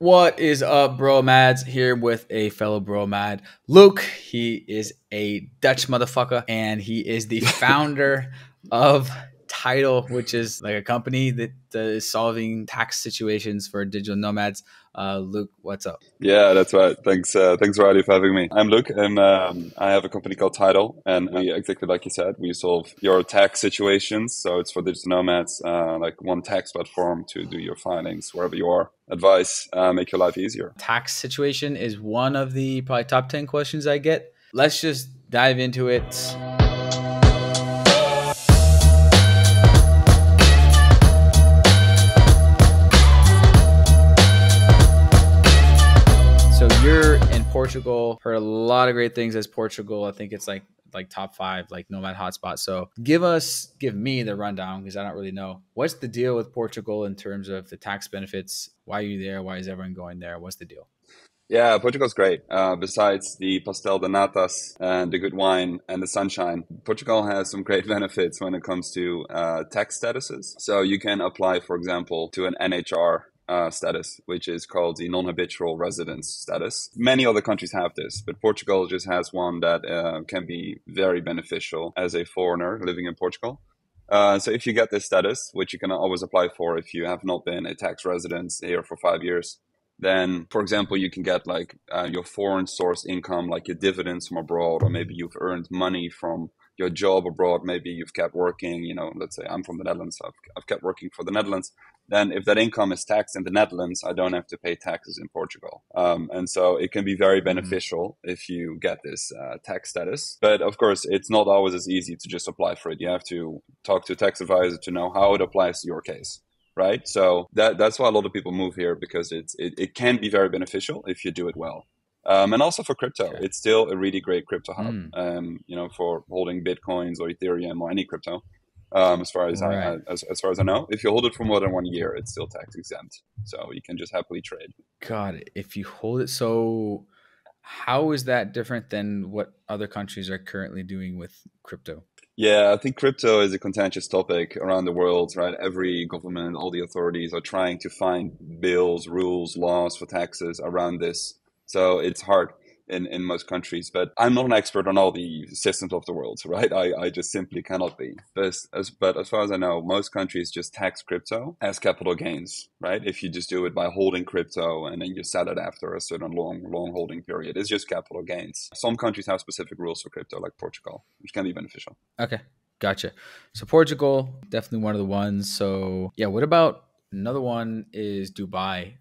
What is up, bro? Mads here with a fellow bro, Mad Luke. He is a Dutch motherfucker, and he is the founder of Title, which is like a company that is solving tax situations for digital nomads. Luke, what's up? Yeah, that's right. Thanks, Riley, for having me. I'm Luke, and I have a company called Tidal, and we, exactly like you said, we solve your tax situations. So it's for digital nomads, like one tax platform to do your filings wherever you are. Advice, make your life easier. Tax situation is one of the probably top 10 questions I get. Let's just dive into it. So you're in Portugal. Heard a lot of great things as Portugal. I think it's like top 5 like nomad hotspot. So give me the rundown because I don't really know. What's the deal with Portugal in terms of the tax benefits? Why are you there? Why is everyone going there? What's the deal? Yeah, Portugal's great. Besides the pastel de natas and the good wine and the sunshine, Portugal has some great benefits when it comes to tax statuses. So you can apply, for example, to an NHR status, which is called the non-habitual residence status. Many other countries have this, but Portugal just has one that can be very beneficial as a foreigner living in Portugal. So if you get this status, which you can always apply for if you have not been a tax resident here for 5 years, then, for example, you can get like your foreign source income, like your dividends from abroad, or maybe you've earned money from your job abroad. Maybe you've kept working, let's say I'm from the Netherlands, so I've kept working for the Netherlands. Then if that income is taxed in the Netherlands, I don't have to pay taxes in Portugal. And so it can be very beneficial if you get this tax status. But of course, it's not always as easy to just apply for it. You have to talk to a tax advisor to know how it applies to your case. Right. So that's why a lot of people move here, because it can be very beneficial if you do it well. And also for crypto, Okay. it's still a really great crypto hub, for holding Bitcoins or Ethereum or any crypto. As far as Right. as far as I know, if you hold it for more than 1 year, it's still tax exempt. So you can just happily trade. God, if you hold it, so how is that different than what other countries are currently doing with crypto? Yeah, I think crypto is a contentious topic around the world, right? Every government, all the authorities are trying to find bills, rules, laws for taxes around this. So it's hard in most countries. But I'm not an expert on all the systems of the world, right? I just simply cannot be. But as far as I know, most countries just tax crypto as capital gains, right? If you just do it by holding crypto and then you sell it after a certain long holding period, it's just capital gains. Some countries have specific rules for crypto, like Portugal, which can be beneficial. Okay, gotcha. So Portugal, definitely one of the ones. So yeah, what about another one is Dubai?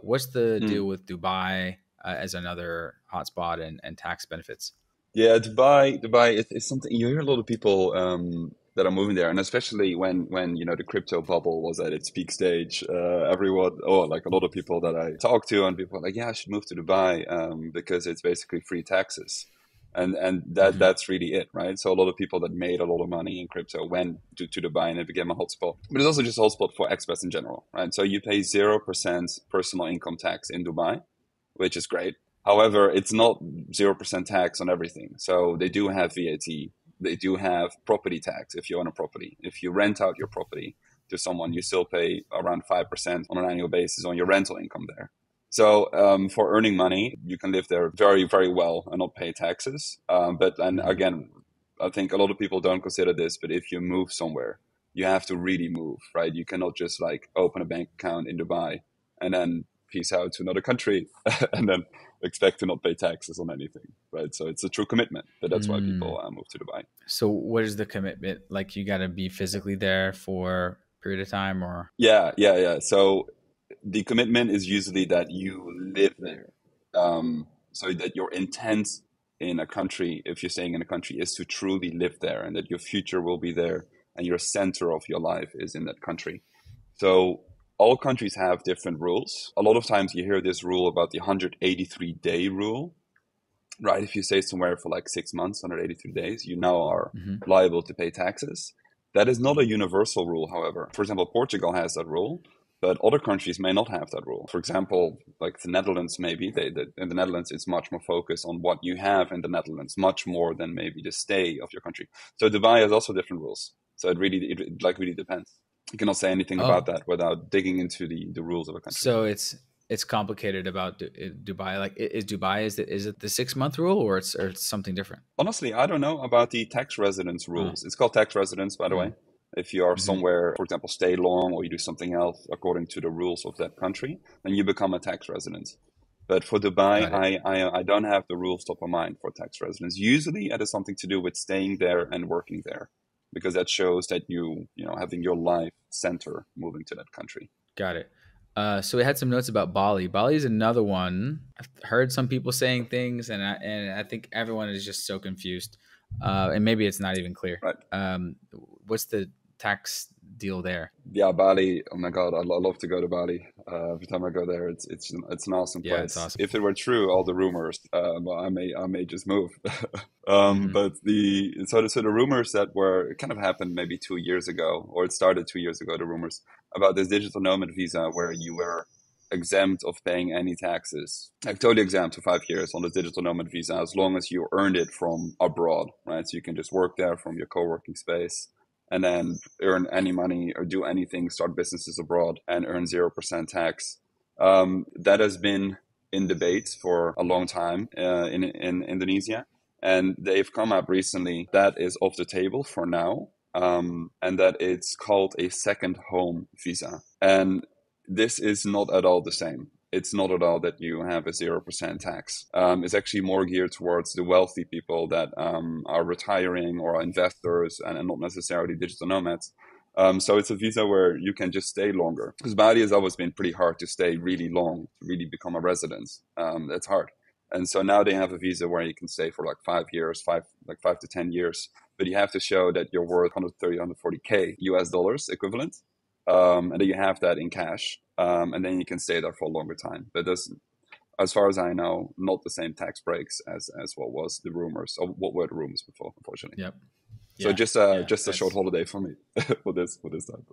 What's the deal with Dubai as another hotspot and tax benefits? Yeah, Dubai is something you hear a lot of people that are moving there, and especially when the crypto bubble was at its peak stage. Everyone, or like a lot of people that I talk to, and people are like, yeah, I should move to Dubai because it's basically free taxes, and Hmm. that's really it, right? So a lot of people that made a lot of money in crypto went to Dubai, and it became a hotspot. But it's also just a hotspot for expats in general, right? So you pay 0% personal income tax in Dubai, which is great. However, it's not 0% tax on everything. So they do have VAT. They do have property tax if you own a property. If you rent out your property to someone, you still pay around 5% on an annual basis on your rental income there. So for earning money, you can live there very, very well and not pay taxes. And Hmm. again, I think a lot of people don't consider this, but if you move somewhere, you have to really move, right? You cannot just like open a bank account in Dubai and then peace out to another country and then expect to not pay taxes on anything, right? So it's a true commitment, but that's why Mm. people move to Dubai. So what is the commitment? Like you got to be physically there for a period of time, or Yeah. So the commitment is usually that you live there. So that your intent in a country, if you're staying in a country, is to truly live there and that your future will be there and your center of your life is in that country. So all countries have different rules. A lot of times you hear this rule about the 183-day rule, right? If you stay somewhere for like 6 months, 183 days, you now are Mhm. liable to pay taxes. That is not a universal rule, however. For example, Portugal has that rule, but other countries may not have that rule. For example, like the Netherlands, maybe in the Netherlands, it's much more focused on what you have in the Netherlands, much more than maybe the stay of your country. So Dubai has also different rules. So it like really depends. You cannot say anything about Oh, that without digging into the rules of a country. so it's it's complicated about Dubai. Like, is Dubai, is it the 6 month rule, or it's something different? Honestly, I don't know about the tax residence Uh, rules. It's called tax residence, by the way. mm, If you are hmm. somewhere, for example, stay long, or you do something else according to the rules of that country, then you become a tax resident. But for Dubai, Got it. I don't have the rules top of mind for tax residence. Usually, it has something to do with staying there and working there, because that shows that you know, having your life center moving to that country. Got it. So we had some notes about Bali. Bali is another one. I've heard some people saying things, and I think everyone is just so confused. And maybe it's not even clear. Right. What's the tax deal there? Yeah, Bali. Oh my God, I love to go to Bali. Every time I go there, it's an awesome Yeah, it's place. awesome. If it were true, all the rumors, well, I may just move. Hmm. But the rumors that were kind of happened maybe 2 years ago, or it started 2 years ago. The rumors about this digital nomad visa, where you were exempt of paying any taxes, like totally exempt for 5 years on the digital nomad visa, as long as you earned it from abroad, right? So you can just work there from your co-working space, and then earn any money or do anything, start businesses abroad and earn 0% tax. That has been in debate for a long time in Indonesia. And they've come up recently that is off the table for now. And that it's called a second home visa. And this is not at all the same. It's not at all that you have a 0% tax. It's actually more geared towards the wealthy people that are retiring, or are investors, and not necessarily digital nomads. So it's a visa where you can just stay longer. Because Bali has always been pretty hard to stay really long, to really become a resident. That's hard. And so now they have a visa where you can stay for like 5 years, 5 to 10 years, but you have to show that you're worth 130, 140K US dollars equivalent. And then you have that in cash, and then you can stay there for a longer time. But there's, as far as I know, not the same tax breaks as what was the rumors, or what were the rumors before, unfortunately. Yep. So Yeah. Yeah. just a short holiday for me for this time.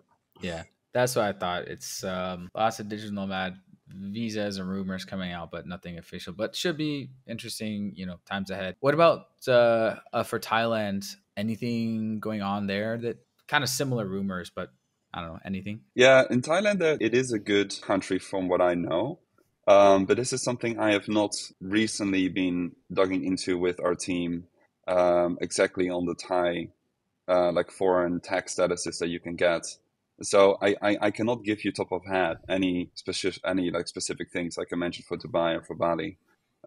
Yeah. That's what I thought. It's lots of digital nomad visas and rumors coming out, but nothing official. But should be interesting, times ahead. What about for Thailand? Anything going on there that kind of similar rumors, but I don't know anything. Yeah, in Thailand, it is a good country from what I know. But this is something I have not recently been digging into with our team, exactly on the Thai like foreign tax statuses that you can get. So I cannot give you top of head any like specific things like I mentioned for Dubai or for Bali.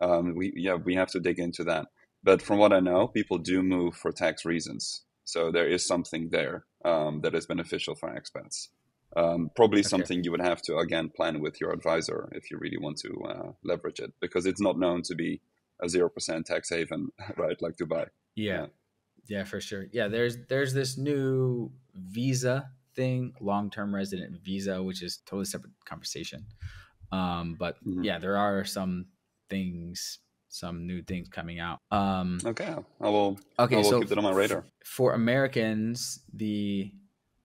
We have to dig into that. But from what I know, people do move for tax reasons. So there is something there that is beneficial for expats. Probably Okay. something you would have to again plan with your advisor if you really want to leverage it, because it's not known to be a 0% tax haven, right? Like Dubai. Yeah. Yeah. Yeah, for sure. Yeah, there's this new visa thing, long-term resident visa, which is totally separate conversation. But Mhm. yeah, there are some new things coming out. Okay, I Okay, will so keep that on my radar. for Americans, the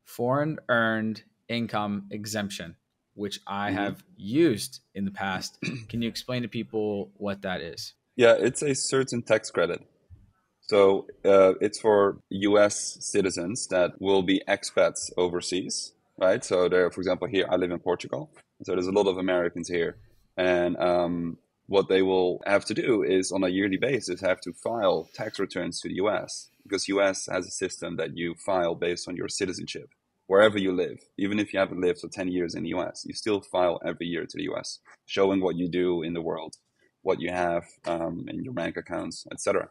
foreign earned income exemption, which I Hmm. have used in the past, can you explain to people what that is? Yeah, it's a certain tax credit. So it's for U.S. citizens that will be expats overseas, right? So there, for example, here I live in Portugal, so there's a lot of Americans here, and what they will have to do is on a yearly basis have to file tax returns to the U.S., because U.S. has a system that you file based on your citizenship wherever you live. Even if you haven't lived for 10 years in the U.S., you still file every year to the U.S., showing what you do in the world, what you have in your bank accounts, etc.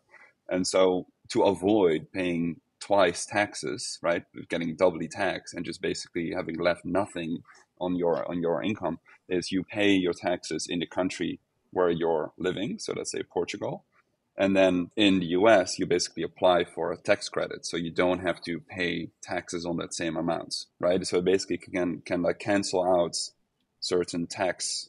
And so to avoid paying twice taxes, right, getting doubly taxed and just basically having left nothing on your income, is you pay your taxes in the country where you're living. So let's say Portugal. And then in the US, you basically apply for a tax credit, so you don't have to pay taxes on that same amount, right? So it basically can like cancel out certain tax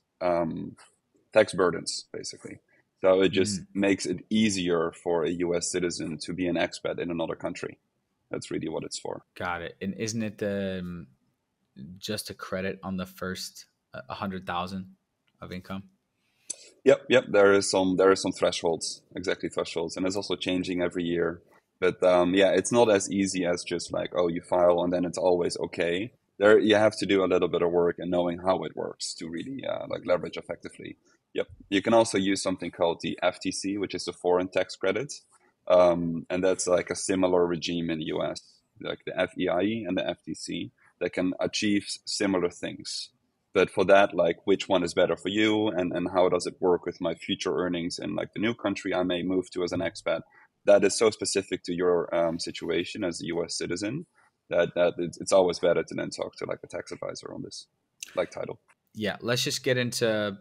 burdens, basically. So it just Mm, makes it easier for a US citizen to be an expat in another country. That's really what it's for. got it. And isn't it just a credit on the first 100,000 of income? Yep. There are some thresholds, exactly thresholds, and it's also changing every year. But yeah, it's not as easy as just like, oh, you file and then it's always okay. there you have to do a little bit of work and knowing how it works to really like leverage effectively. Yep. You can also use something called the FTC, which is the foreign tax credits. And that's like a similar regime in the US, like the FEIE and the FTC, that can achieve similar things. But for that, like which one is better for you, and how does it work with my future earnings in like the new country I may move to as an expat, that is so specific to your situation as a US citizen that it's always better to then talk to like a tax advisor on this, like title. Yeah, let's just get into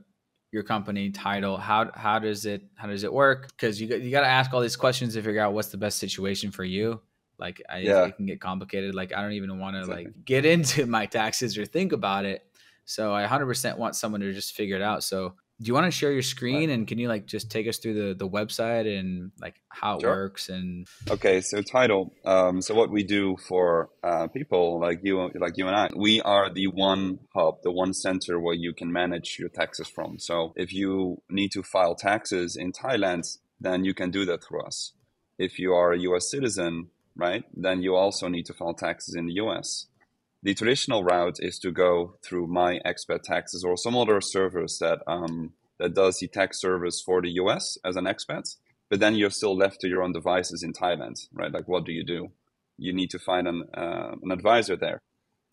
your company title. How does it work? Because you got to ask all these questions to figure out what's the best situation for you. Like Yeah, it can get complicated. Like I don't even want to exactly. like get into my taxes or think about it. So I 100% want someone to just figure it out. So do you want to share your Right. screen, and can you like just take us through the website and like how it Sure. works and Okay, so title. So what we do for people like you and I, we are the one hub, the one center where you can manage your taxes from. So if you need to file taxes in Thailand, then you can do that through us. If you are a U.S. citizen, right, then you also need to file taxes in the U.S. The traditional route is to go through My Expat Taxes or some other service that does the tax service for the US as an expat, but then you're still left to your own devices in Thailand, right? Like, what do? You need to find an advisor there,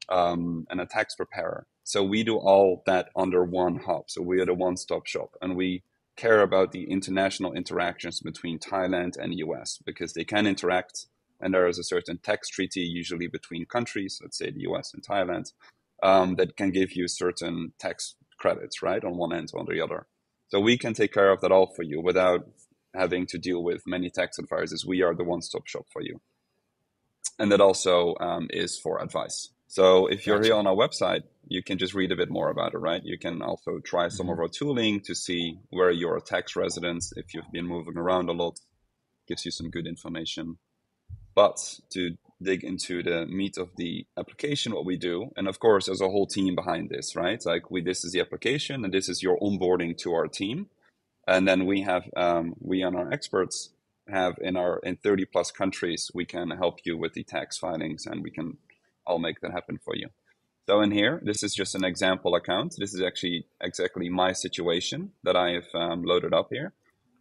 and a tax preparer. So we do all that under one hub. So we are the one-stop shop, and we care about the international interactions between Thailand and US because they can interact, and there is a certain tax treaty usually between countries, let's say the US and Thailand, that can give you certain tax credits, right, on one end or on the other. So we can take care of that all for you without having to deal with many tax advisors. We are the one-stop shop for you. And that also is for advice. So if you're here gotcha? on our website, you can just read a bit more about it, right? You can also try some Mm-hmm. of our tooling to see where you're a tax resident. If you've been moving around a lot, gives you some good information. But to dig into the meat of the application, what we do, and of course, there's a whole team behind this, right? Like this is the application, and this is your onboarding to our team, and then we have we and our experts have in 30 plus countries, we can help you with the tax filings, and we can all make that happen for you. So in here, this is just an example account. This is actually exactly my situation that I have loaded up here.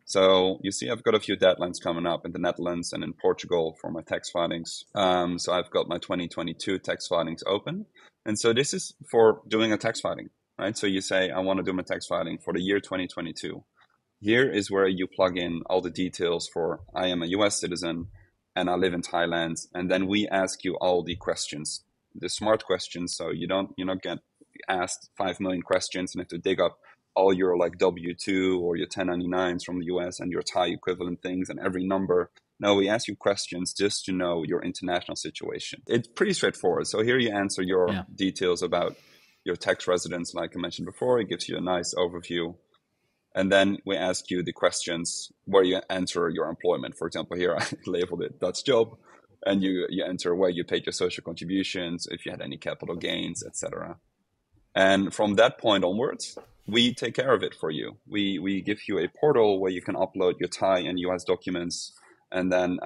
So you see, I've got a few deadlines coming up in the Netherlands and in Portugal for my tax filings. So I've got my 2022 tax filings open. And so this is for doing a tax filing, right? So you say, I want to do my tax filing for the year 2022. Here is where you plug in all the details for I am a US citizen and I live in Thailand. And then we ask you all the questions, the smart questions. So you don't get asked 5 million questions and have to dig up all your like W-2 or your 1099s from the US and your Thai equivalent things and every number. No, we ask you questions just to know your international situation. It's pretty straightforward. So here you answer your Yeah. details about your tax residence, like I mentioned before. It gives you a nice overview. And then we ask you the questions where you enter your employment. For example, here I labeled it Dutch job, and you enter where you paid your social contributions, if you had any capital gains, etc. And from that point onwards, we take care of it for you. We give you a portal where you can upload your Thai and US documents. And then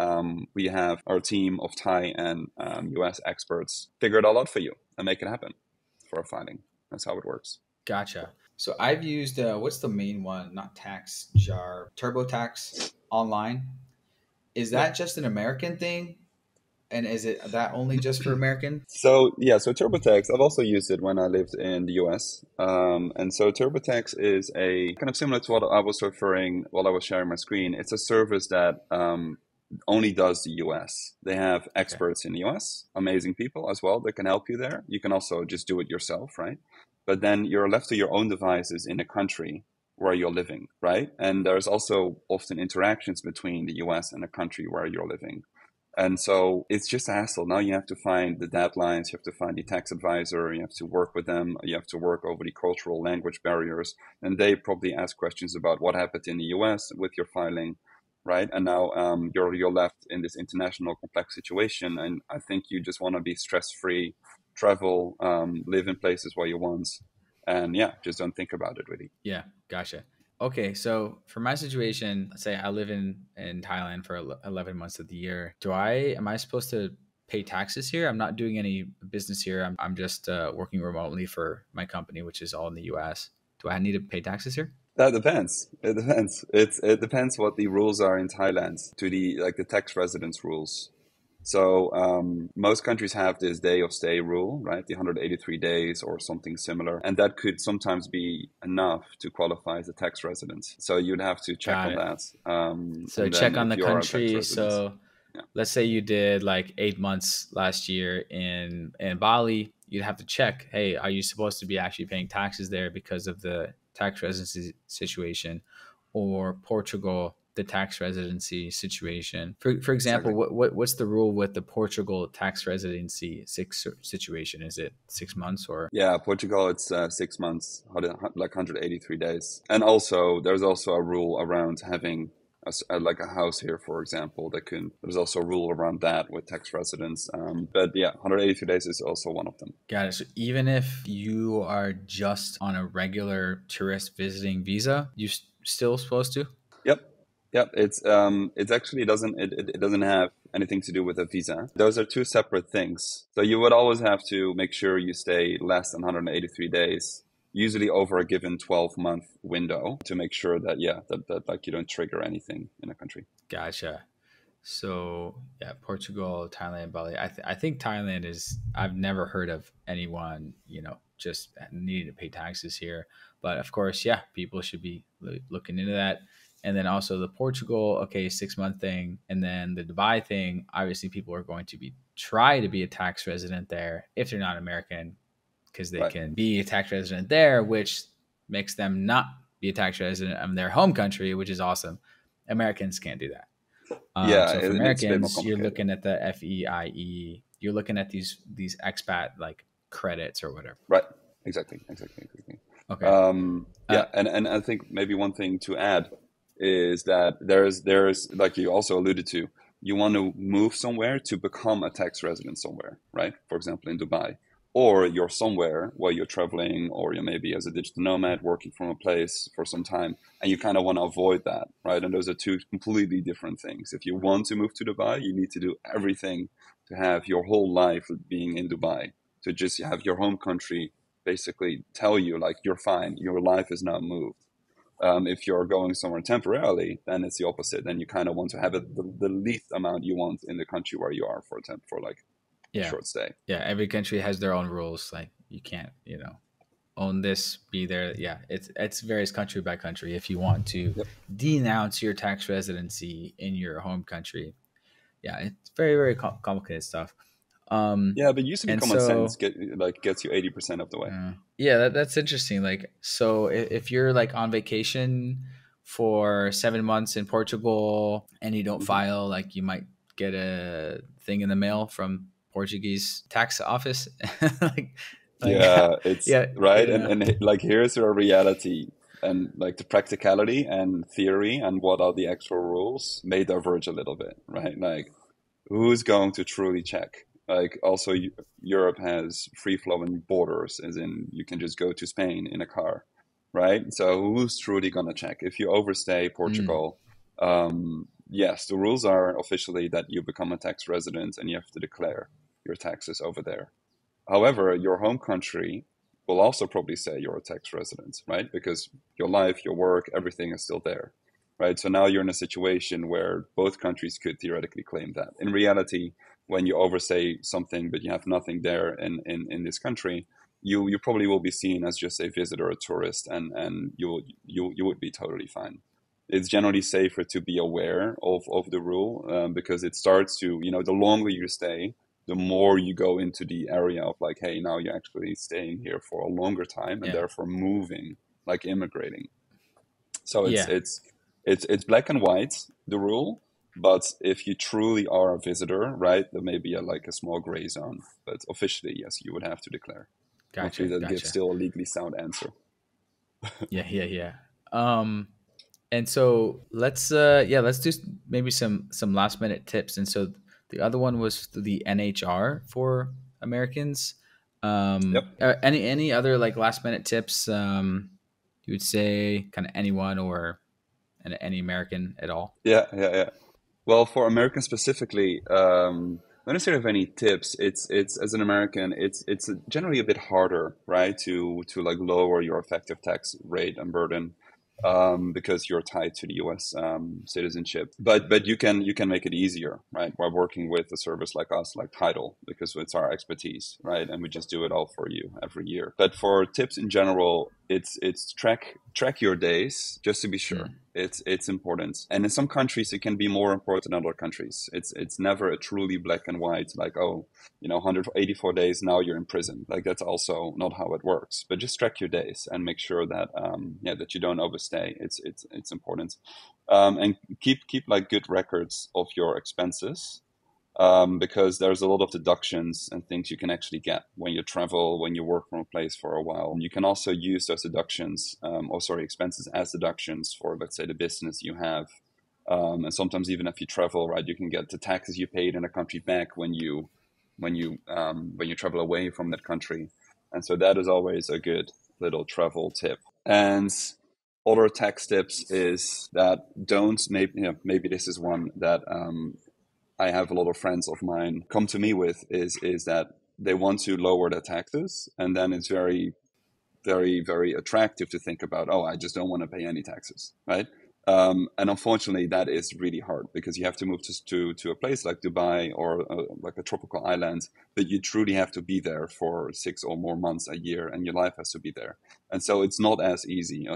we have our team of Thai and US experts figure it all out for you and make it happen for a filing. That's how it works. Gotcha. So I've used what's the main one? Not Tax Jar, TurboTax online. Is Yep. that just an American thing? And is it that only just for American? So yeah, so TurboTax, I've also used it when I lived in the US. And so TurboTax is a kind of similar to what I was referring while I was sharing my screen. It's a service that only does the US. They have Okay. experts in the US, amazing people as well that can help you there. You can also just do it yourself, right? But then you're left to your own devices in a country where you're living, right? And there's also often interactions between the US and a country where you're living. And so it's just a hassle. Now you have to find the deadlines, you have to find the tax advisor, you have to work with them, you have to work over the cultural language barriers. And they probably ask questions about what happened in the US with your filing, right? And now you're left in this international complex situation. And I think you just want to be stress free, travel, live in places where you want. And yeah, just don't think about it really. Yeah. Gotcha. Okay. So for my situation, let's say I live in Thailand for 11 months of the year. Am I supposed to pay taxes here? I'm not doing any business here. I'm just working remotely for my company, which is all in the US. Do I need to pay taxes here? That depends. It depends. It depends what the rules are in Thailand to the like the tax residence rules. So most countries have this day of stay rule, right? The 183 days or something similar, and that could sometimes be enough to qualify as a tax resident. So you'd have to check Got on it. that. So And then check on if the you are a tax country. resident, So yeah, let's say you did like 8 months last year in Bali, you'd have to check, hey, are you supposed to be actually paying taxes there because of the tax residency situation, or Portugal, the tax residency situation? For example, exactly. what's the rule with the Portugal tax residency situation? Is it 6 months or? Yeah, Portugal, it's 6 months, like 183 days. And also, there's also a rule around having like a house here, for example, there's also a rule around that with tax residents. But yeah, 183 days is also one of them. Got it. So even if you are just on a regular tourist visiting visa, you still supposed to? Yep. Yep. It's actually it doesn't have anything to do with a visa. Those are two separate things. So you would always have to make sure you stay less than 183 days, usually over a given 12-month window to make sure that, yeah, that like you don't trigger anything in a country. Gotcha. So yeah, Portugal, Thailand, Bali. I think Thailand is. I've never heard of anyone just needing to pay taxes here. But of course, yeah, people should be looking into that. And then also the Portugal, okay, 6 month thing, and then the Dubai thing. Obviously, people are going to be try to be a tax resident there if they're not American, because they Right. can be a tax resident there, which makes them not be a tax resident of their home country, which is awesome. Americans can't do that. Yeah, So for it's a bit more Americans, you're complicated. looking at the FEIE. You're looking at these expat like credits or whatever. Right. Exactly. Okay. Uh, Yeah, and I think maybe one thing to add is that there's like you also alluded to, you want to move somewhere to become a tax resident somewhere, right? For example, in Dubai, or you're somewhere where you're traveling, or you maybe as a digital nomad working from a place for some time, and you kind of want to avoid that, right? And those are two completely different things. If you want to move to Dubai, you need to do everything to have your whole life being in Dubai, to just have your home country basically tell you like you're fine, your life is not moved. If you're going somewhere temporarily, then it's the opposite. Then you kind of want to have it the least amount you want in the country where you are for like a yeah, short stay. yeah. Every country has their own rules. Like you can't, own this, be there. Yeah, it's varies country by country. If you want to Yep. denounce your tax residency in your home country, yeah, it's very very complicated stuff. Um, Yeah, but usually and common sense so gets you 80% of the way. Yeah, that's interesting. Like, so if you're like on vacation for 7 months in Portugal and you don't Hmm. file, like you might get a thing in the mail from Portuguese tax office. like, like, Yeah, it's yeah, right. yeah, And like here's your reality and like the practicality and theory and what are the actual rules may diverge a little bit, right? Like who's going to truly check? Like also Europe has free flowing borders, as in you can just go to Spain in a car, right? So who's truly going to check? If you overstay mm, Portugal, yes, the rules are officially that you become a tax resident and you have to declare your taxes over there. However, your home country will also probably say you're a tax resident, right? Because your life, your work, everything is still there, right? So now you're in a situation where both countries could theoretically claim that. In reality, when you overstay something but you have nothing there in this country, you probably will be seen as just a visitor, a tourist, and you would be totally fine. It's generally safer to be aware of the rule because it starts to, the longer you stay, the more you go into the area of like, hey, now you're actually staying here for a longer time and yeah, therefore moving, like immigrating. So yeah. it's black and white, the rule, but if you truly are a visitor, right, there may be like a small gray zone. But officially, yes, you would have to declare. Hopefully Gotcha, that gives gotcha. still a legally sound answer. Yeah, yeah, yeah. Um, And so let's do maybe some last minute tips. And so the other one was the NHR for Americans. Yep. Any other like last minute tips you would say kind of anyone or any American at all? Yeah. Well, for Americans specifically, not necessarily have any tips. It's as an American, it's generally a bit harder, right, to like lower your effective tax rate and burden, because you're tied to the U.S. Citizenship. But you can make it easier, right, by working with a service like us, like Title, because it's our expertise, right, and we just do it all for you every year. But for tips in general, it's track your days just to be sure. Mm. It's important, and in some countries it can be more important than other countries. It's never a truly black and white, like, oh, 184 days, now you're in prison. Like, that's also not how it works. But just track your days and make sure that that you don't overstay. It's important, and keep like good records of your expenses, because there's a lot of deductions and things you can actually get when you travel, when you work from a place for a while. You can also use those deductions, expenses as deductions for, let's say, the business you have. And sometimes even if you travel, right, you can get the taxes you paid in a country back when you travel away from that country. And so that is always a good little travel tip. And other tax tips is that don't maybe this is one that I have a lot of friends of mine come to me with, is that they want to lower their taxes, and then it's very, very, very attractive to think about, oh, I just don't want to pay any taxes, right? And unfortunately, that is really hard, because you have to move to a place like Dubai, or like a tropical island, but you truly have to be there for 6 or more months a year, and your life has to be there. And so it's not as easy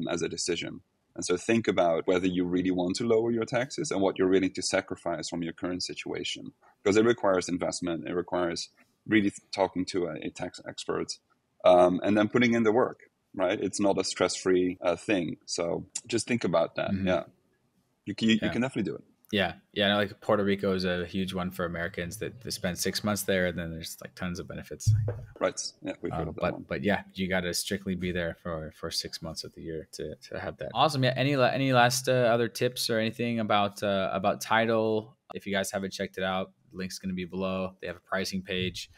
as a decision. And so think about whether you really want to lower your taxes and what you're willing to sacrifice from your current situation, because it requires investment. It requires really talking to a tax expert, and then putting in the work, right? It's not a stress-free thing. So just think about that. Mm-hmm. Yeah, you Yeah. can definitely do it. Yeah. Yeah. No, like Puerto Rico is a huge one for Americans that they spend 6 months there, and then there's like tons of benefits. Right. Yeah, we've heard of that one. But yeah, you got to strictly be there for 6 months of the year to have that. Awesome. Yeah. Any last other tips or anything about Title? If you guys haven't checked it out, link's going to be below. They have a pricing page,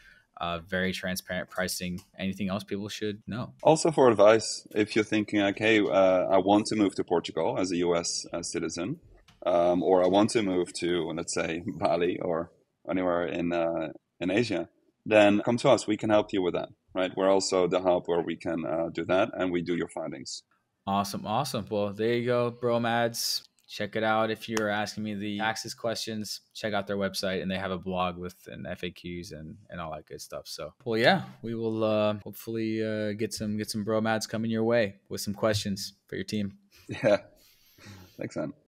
very transparent pricing. Anything else people should know? Also, for advice, if you're thinking, like, hey, I want to move to Portugal as a US citizen, or I want to move to, let's say, Bali or anywhere in Asia, then come to us. We can help you with that, right? We're also the hub where we can do that, and we do your findings. Awesome. Awesome. Well, there you go, Bromads. Check it out. If you're asking me the taxes questions, check out their website, and they have a blog with and FAQs and all that good stuff. So, well, yeah, we will hopefully get some Bromads coming your way with some questions for your team. Yeah, thanks, man.